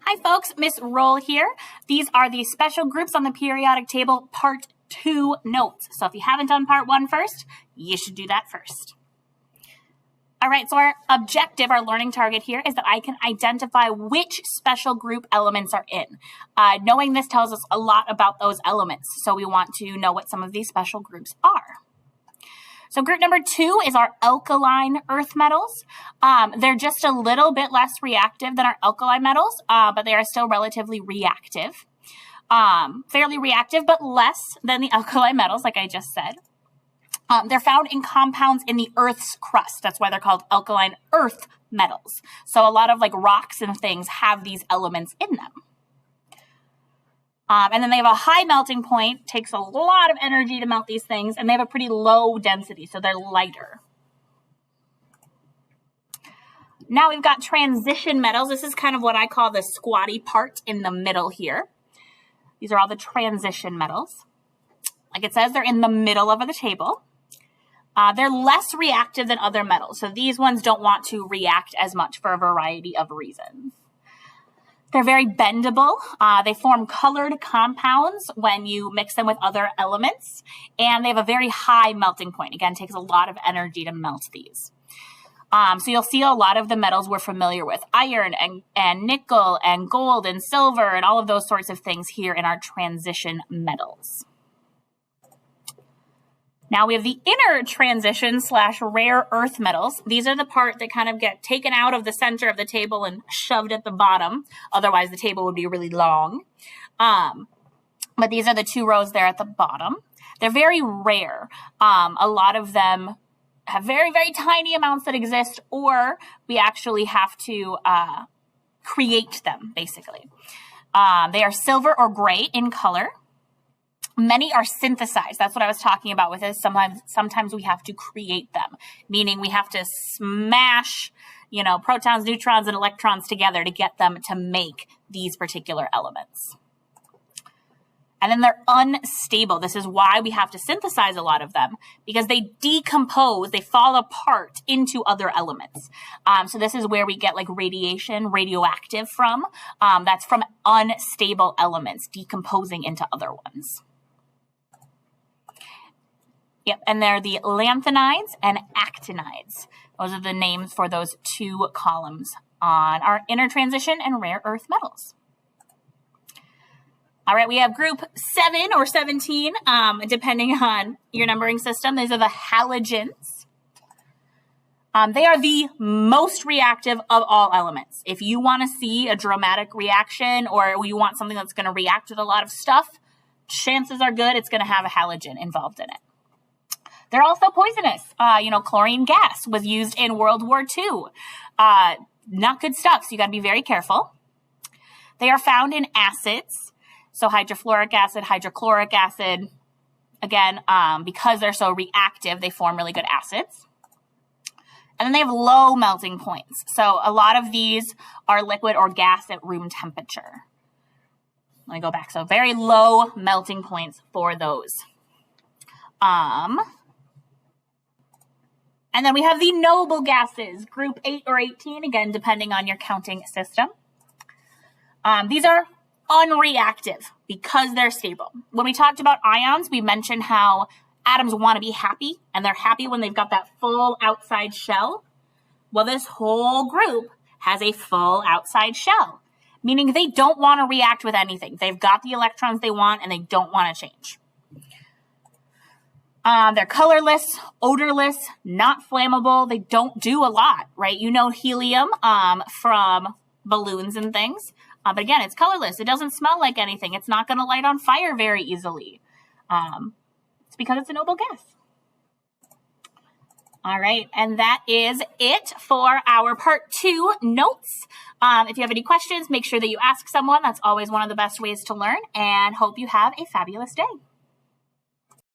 Hi folks, Miss Roll here. These are the special groups on the periodic table part 2 notes. So if you haven't done part 1 first, you should do that first. All right, so our objective, our learning target here is that I can identify which special group elements are in. Knowing this tells us a lot about those elements. So we want to know what some of these special groups are. So group number 2 is our alkaline earth metals. They're just a little bit less reactive than our alkali metals, but they are still relatively reactive. Fairly reactive, but less than the alkali metals, like I just said. They're found in compounds in the Earth's crust. That's why they're called alkaline earth metals. So a lot of like rocks and things have these elements in them. And then they have a high melting point, takes a lot of energy to melt these things, and they have a pretty low density, so they're lighter. Now we've got transition metals. This is kind of what I call the squatty part in the middle here. These are all the transition metals. Like it says, they're in the middle of the table. They're less reactive than other metals, so these ones don't want to react as much for a variety of reasons. They're very bendable. They form colored compounds when you mix them with other elements, and they have a very high melting point. Again, it takes a lot of energy to melt these. So you'll see a lot of the metals we're familiar with, iron and nickel and gold and silver and all of those sorts of things here in our transition metals. Now we have the inner transition / rare earth metals. These are the part that kind of get taken out of the center of the table and shoved at the bottom. Otherwise, the table would be really long. But these are the 2 rows there at the bottom. They're very rare. A lot of them have very, very tiny amounts that exist, or we actually have to create them, basically. They are silver or gray in color. Many are synthesized. That's what I was talking about with this. Sometimes we have to create them, meaning we have to smash, protons, neutrons, and electrons together to get them to make these particular elements. And then they're unstable. This is why we have to synthesize a lot of them, because they decompose, they fall apart into other elements. So this is where we get like radiation, radioactive from. That's from unstable elements decomposing into other ones. Yep, and they're the lanthanides and actinides. Those are the names for those 2 columns on our inner transition and rare earth metals. All right, we have group 7 or 17, depending on your numbering system. These are the halogens. They are the most reactive of all elements. If you want to see a dramatic reaction or you want something that's going to react with a lot of stuff, chances are good it's going to have a halogen involved in it. They're also poisonous. Chlorine gas was used in World War II. Not good stuff, so you got to be very careful. They are found in acids, so hydrofluoric acid, hydrochloric acid. Again, because they're so reactive, they form really good acids. And then they have low melting points. So a lot of these are liquid or gas at room temperature. Let me go back. So very low melting points for those. And then we have the noble gases, group 8 or 18, again, depending on your counting system. These are unreactive because they're stable. When we talked about ions, we mentioned how atoms want to be happy, and they're happy when they've got that full outside shell. Well, this whole group has a full outside shell, meaning they don't want to react with anything. They've got the electrons they want, and they don't want to change. They're colorless, odorless, not flammable. They don't do a lot, right? Helium from balloons and things. But again, it's colorless. It doesn't smell like anything. It's not going to light on fire very easily. It's because it's a noble gas. All right, and that is it for our part 2 notes. If you have any questions, make sure that you ask someone. That's always one of the best ways to learn, and hope you have a fabulous day.